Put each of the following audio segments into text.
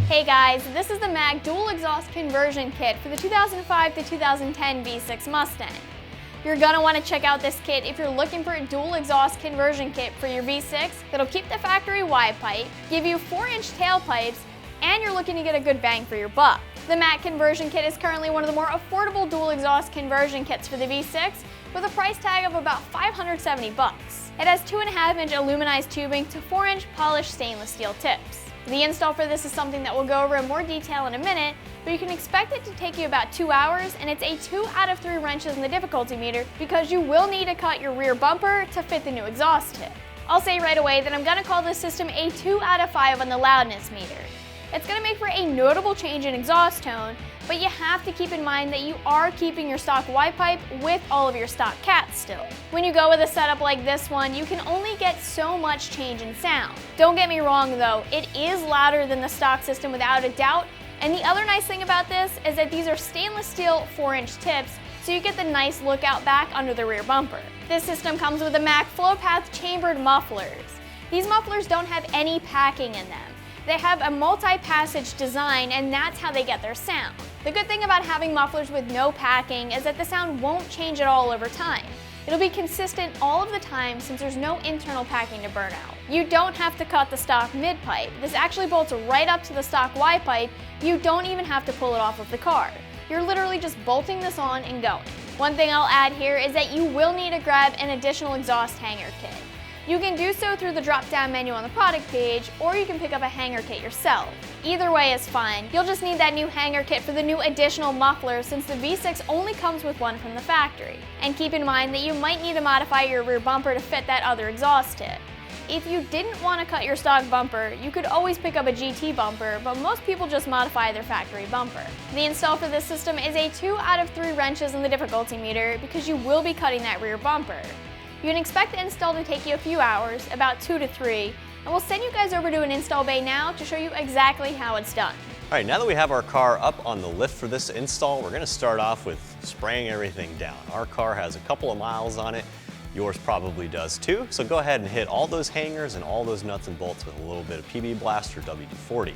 Hey guys, this is the Mag dual exhaust conversion kit for the 2005 to 2010 V6 Mustang. You're gonna want to check out this kit if you're looking for a dual exhaust conversion kit for your V6 that'll keep the factory wide pipe, give you 4-inch tailpipes, and you're looking to get a good bang for your buck. The Mag conversion kit is currently one of the more affordable dual exhaust conversion kits for the V6 with a price tag of about $570 bucks. It has 2.5-inch aluminized tubing to 4-inch polished stainless steel tips. The install for this is something that we'll go over in more detail in a minute, but you can expect it to take you about 2 hours, and it's a 2 out of 3 wrenches in the difficulty meter because you will need to cut your rear bumper to fit the new exhaust tip. I'll say right away that I'm going to call this system a 2 out of 5 on the loudness meter. It's going to make for a notable change in exhaust tone, but you have to keep in mind that you are keeping your stock wide pipe with all of your stock cats still. When you go with a setup like this one, you can only get so much change in sound. Don't get me wrong though, it is louder than the stock system without a doubt, and the other nice thing about this is that these are stainless steel 4-inch tips, so you get the nice lookout back under the rear bumper. This system comes with the Mac flow path chambered mufflers. These mufflers don't have any packing in them. They have a multi-passage design, and that's how they get their sound. The good thing about having mufflers with no packing is that the sound won't change at all over time. It'll be consistent all of the time since there's no internal packing to burn out. You don't have to cut the stock mid-pipe. This actually bolts right up to the stock wide pipe. You don't even have to pull it off of the car. You're literally just bolting this on and going. One thing I'll add here is that you will need to grab an additional exhaust hanger kit. You can do so through the drop-down menu on the product page, or you can pick up a hanger kit yourself. Either way is fine. You'll just need that new hanger kit for the new additional muffler since the V6 only comes with one from the factory. And keep in mind that you might need to modify your rear bumper to fit that other exhaust tip. If you didn't want to cut your stock bumper, you could always pick up a GT bumper, but most people just modify their factory bumper. The install for this system is a 2 out of 3 wrenches in the difficulty meter because you will be cutting that rear bumper. You can expect the install to take you a few hours, about 2 to 3, and we'll send you guys over to an install bay now to show you exactly how it's done. All right, now that we have our car up on the lift for this install, we're gonna start off with spraying everything down. Our car has a couple of miles on it. Yours probably does too. So go ahead and hit all those hangers and all those nuts and bolts with a little bit of PB Blast or WD-40.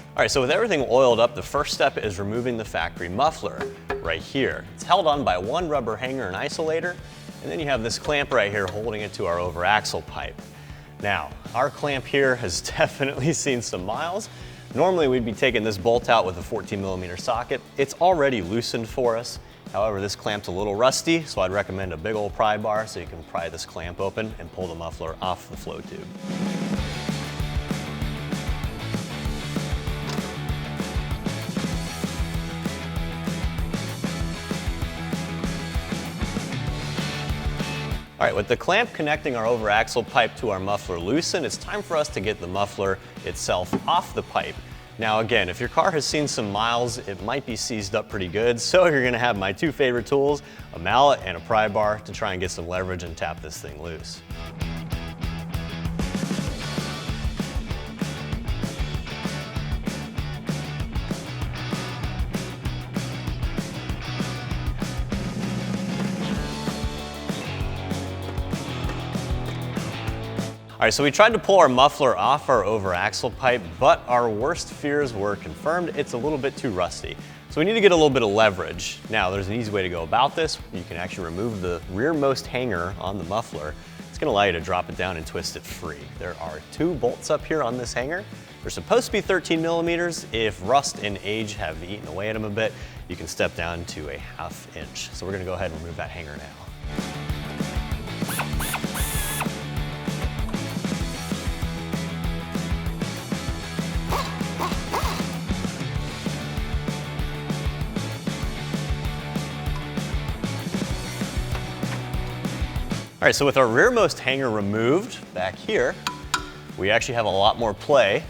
All right, so with everything oiled up, the first step is removing the factory muffler right here. It's held on by one rubber hanger and isolator, and then you have this clamp right here holding it to our over axle pipe. Now, our clamp here has definitely seen some miles. Normally we'd be taking this bolt out with a 14mm socket. It's already loosened for us. However, this clamp's a little rusty, so I'd recommend a big old pry bar so you can pry this clamp open and pull the muffler off the flow tube. All right, with the clamp connecting our over axle pipe to our muffler loosened, it's time for us to get the muffler itself off the pipe. Now again, if your car has seen some miles, it might be seized up pretty good, so you're gonna have my two favorite tools, a mallet and a pry bar, to try and get some leverage and tap this thing loose. All right, so we tried to pull our muffler off our over axle pipe, but our worst fears were confirmed. It's a little bit too rusty. So we need to get a little bit of leverage. Now, there's an easy way to go about this. You can actually remove the rearmost hanger on the muffler. It's gonna allow you to drop it down and twist it free. There are two bolts up here on this hanger. They're supposed to be 13 millimeters. If rust and age have eaten away at them a bit, you can step down to a 1/2 inch. So we're gonna go ahead and remove that hanger now. All right, so with our rearmost hanger removed back here, we actually have a lot more play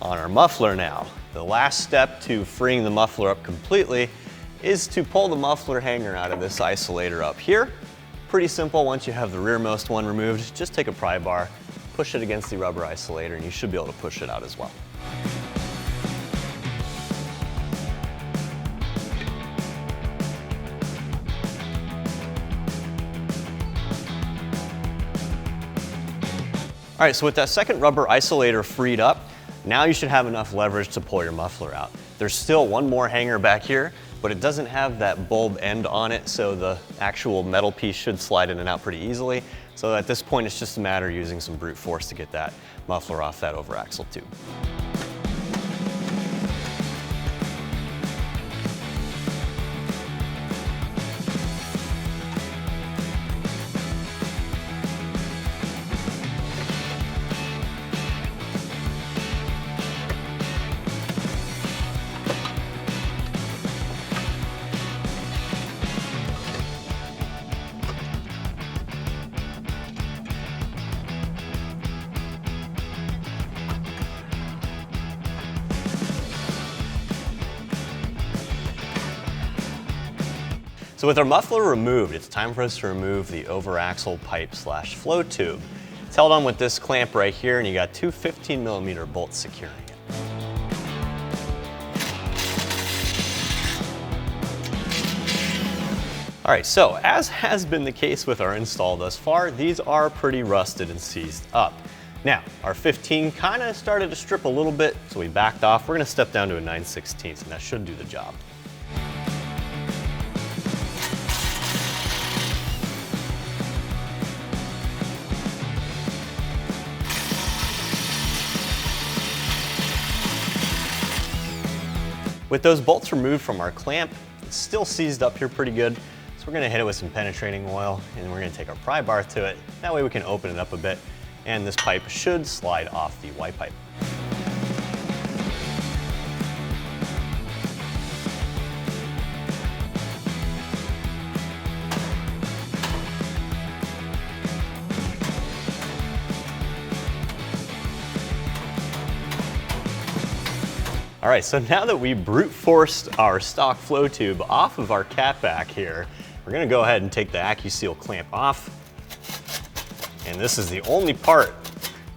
on our muffler now. The last step to freeing the muffler up completely is to pull the muffler hanger out of this isolator up here. Pretty simple. Once you have the rearmost one removed, just take a pry bar, push it against the rubber isolator, and you should be able to push it out as well. All right, so with that second rubber isolator freed up, now you should have enough leverage to pull your muffler out. There's still one more hanger back here, but it doesn't have that bulb end on it, so the actual metal piece should slide in and out pretty easily. So at this point, it's just a matter of using some brute force to get that muffler off that over axle tube. So with our muffler removed, it's time for us to remove the over axle pipe / flow tube. It's held on with this clamp right here, and you got two 15 millimeter bolts securing it. All right, so as has been the case with our install thus far, these are pretty rusted and seized up. Now, our 15 kind of started to strip a little bit, so we backed off. We're gonna step down to a 9/16, and that should do the job. With those bolts removed from our clamp, it's still seized up here pretty good. So we're gonna hit it with some penetrating oil, and we're gonna take our pry bar to it. That way we can open it up a bit, and this pipe should slide off the Y pipe. All right, so now that we brute forced our stock flow tube off of our catback here, we're gonna go ahead and take the AccuSeal clamp off. And this is the only part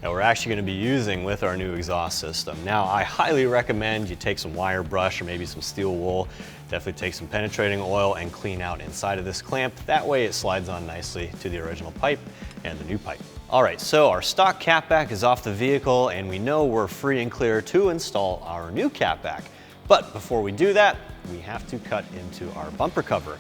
that we're actually gonna be using with our new exhaust system. Now, I highly recommend you take some wire brush or maybe some steel wool, definitely take some penetrating oil and clean out inside of this clamp. That way it slides on nicely to the original pipe and the new pipe. All right, so our stock catback is off the vehicle, and we know we're free and clear to install our new catback. But before we do that, we have to cut into our bumper cover.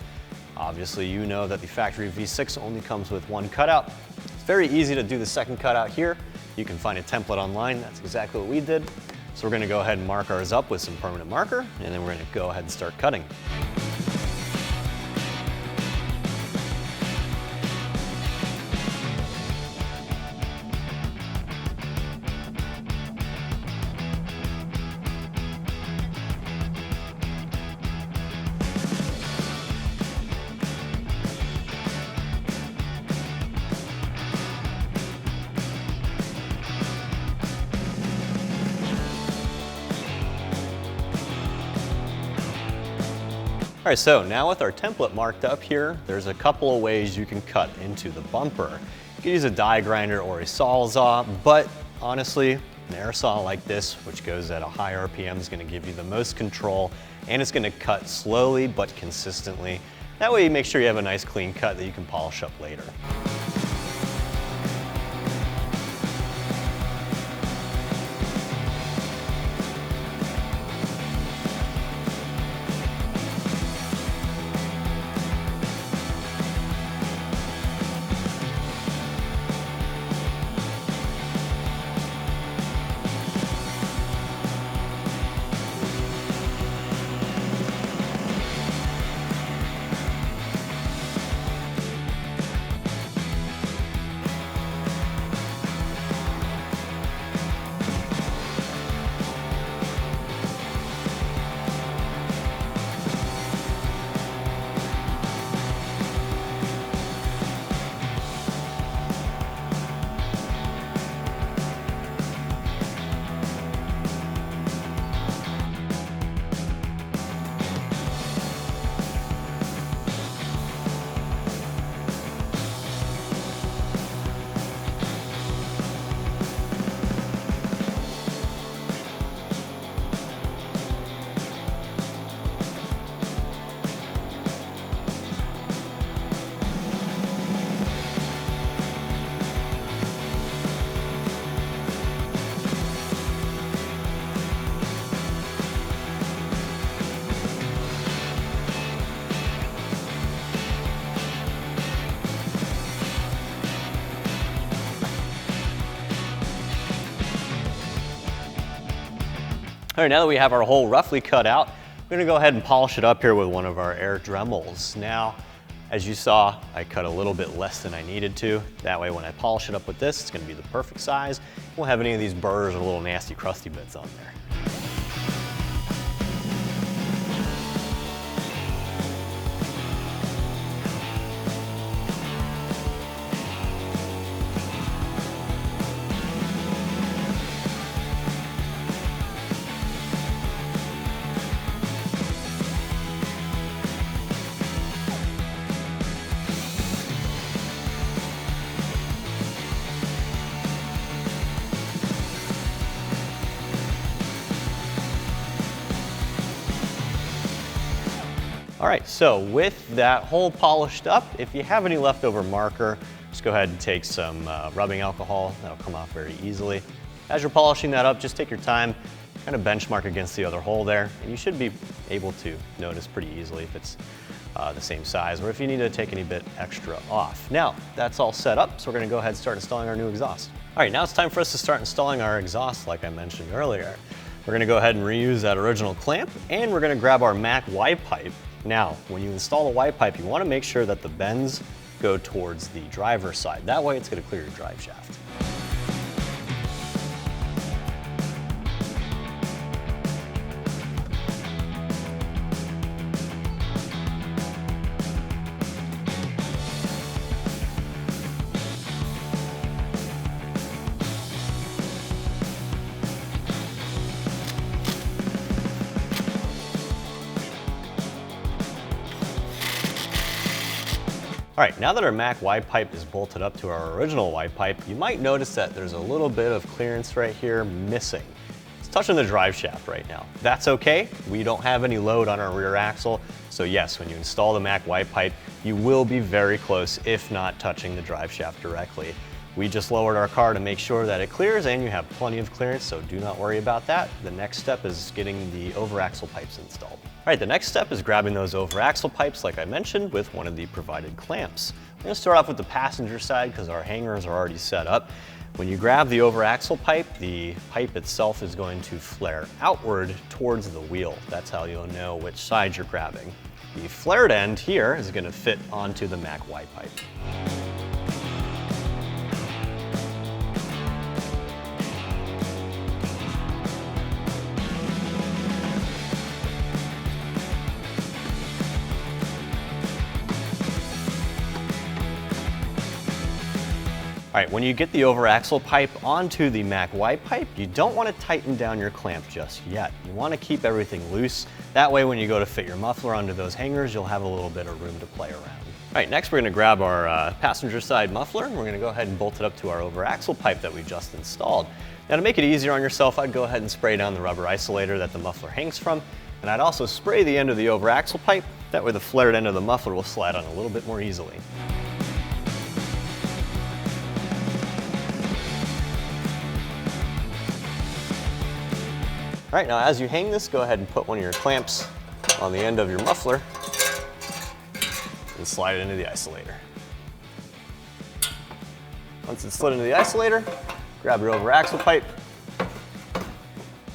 Obviously, you know that the factory V6 only comes with one cutout. It's very easy to do the second cutout here. You can find a template online. That's exactly what we did. So we're gonna go ahead and mark ours up with some permanent marker, and then we're gonna go ahead and start cutting. All right, so now with our template marked up here, there's a couple of ways you can cut into the bumper. You can use a die grinder or a sawzall, but honestly, an air saw like this, which goes at a high RPM, is gonna give you the most control, and it's gonna cut slowly but consistently. That way you make sure you have a nice clean cut that you can polish up later. All right, now that we have our hole roughly cut out, we're gonna go ahead and polish it up here with one of our air Dremels. Now, as you saw, I cut a little bit less than I needed to. That way when I polish it up with this, it's gonna be the perfect size. We won't have any of these burrs or little nasty crusty bits on there. All right, so with that hole polished up, if you have any leftover marker, just go ahead and take some rubbing alcohol. That'll come off very easily. As you're polishing that up, just take your time, kind of benchmark against the other hole there, and you should be able to notice pretty easily if it's the same size or if you need to take any bit extra off. Now, that's all set up, so we're gonna go ahead and start installing our new exhaust. All right, now it's time for us to start installing our exhaust like I mentioned earlier. We're gonna go ahead and reuse that original clamp, and we're gonna grab our Mac Y pipe. Now, when you install the Y pipe, you wanna make sure that the bends go towards the driver's side. That way it's gonna clear your drive shaft. All right, now that our Mac Y pipe is bolted up to our original Y pipe, you might notice that there's a little bit of clearance right here missing. It's touching the drive shaft right now. That's okay. We don't have any load on our rear axle. So yes, when you install the Mac Y pipe, you will be very close, if not touching the drive shaft directly. We just lowered our car to make sure that it clears and you have plenty of clearance, so do not worry about that. The next step is getting the over axle pipes installed. All right, the next step is grabbing those over axle pipes like I mentioned with one of the provided clamps. We're gonna start off with the passenger side because our hangers are already set up. When you grab the over axle pipe, the pipe itself is going to flare outward towards the wheel. That's how you'll know which side you're grabbing. The flared end here is gonna fit onto the Mac Y pipe. All right, when you get the over axle pipe onto the Mac Y pipe, you don't want to tighten down your clamp just yet. You want to keep everything loose. That way when you go to fit your muffler onto those hangers, you'll have a little bit of room to play around. All right, next we're going to grab our passenger side muffler, and we're going to go ahead and bolt it up to our over axle pipe that we just installed. Now to make it easier on yourself, I'd go ahead and spray down the rubber isolator that the muffler hangs from, and I'd also spray the end of the over axle pipe. That way the flared end of the muffler will slide on a little bit more easily. All right, now as you hang this, go ahead and put one of your clamps on the end of your muffler and slide it into the isolator. Once it's slid into the isolator, grab your over axle pipe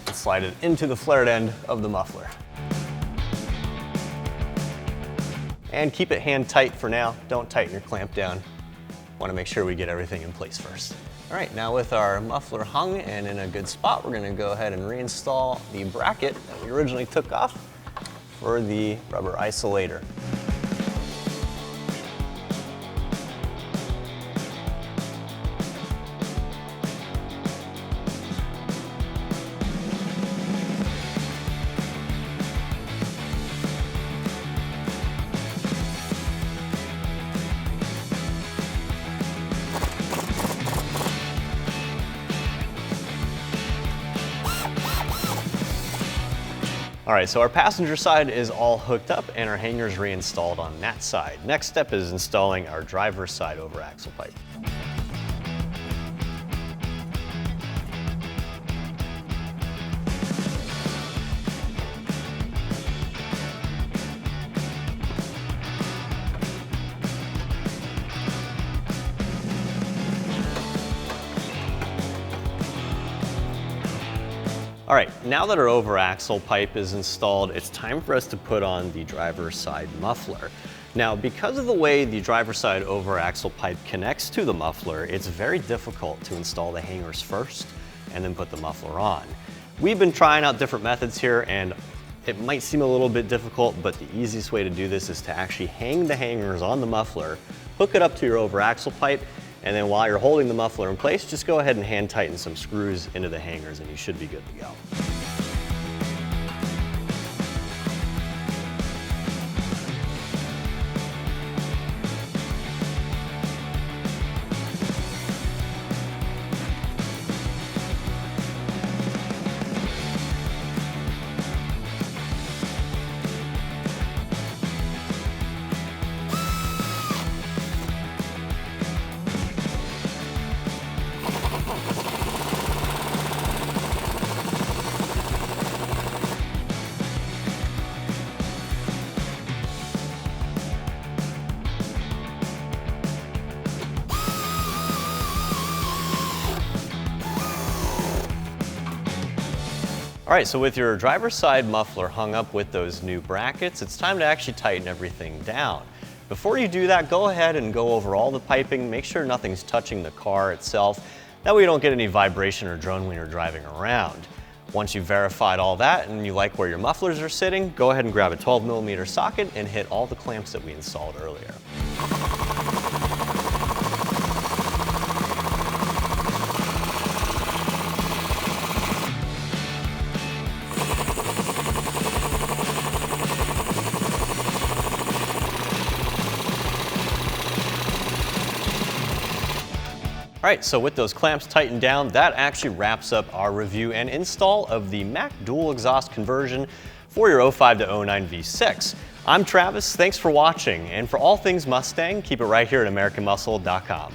and slide it into the flared end of the muffler. And keep it hand tight for now. Don't tighten your clamp down. Want to make sure we get everything in place first. All right, now with our muffler hung and in a good spot, we're gonna go ahead and reinstall the bracket that we originally took off for the rubber isolator. All right, so our passenger side is all hooked up and our hangers reinstalled on that side. Next step is installing our driver's side over axle pipe. All right, now that our over axle pipe is installed, it's time for us to put on the driver's side muffler. Now, because of the way the driver's side over axle pipe connects to the muffler, it's very difficult to install the hangers first and then put the muffler on. We've been trying out different methods here, and it might seem a little bit difficult, but the easiest way to do this is to actually hang the hangers on the muffler, hook it up to your over axle pipe, and then while you're holding the muffler in place, just go ahead and hand tighten some screws into the hangers and you should be good to go. All right, so with your driver's side muffler hung up with those new brackets, it's time to actually tighten everything down. Before you do that, go ahead and go over all the piping, make sure nothing's touching the car itself. That way you don't get any vibration or drone when you're driving around. Once you've verified all that and you like where your mufflers are sitting, go ahead and grab a 12mm socket and hit all the clamps that we installed earlier. All right, so with those clamps tightened down, that actually wraps up our review and install of the Mack dual exhaust conversion for your 05 to 09 V6. I'm Travis, thanks for watching, and for all things Mustang, keep it right here at AmericanMuscle.com.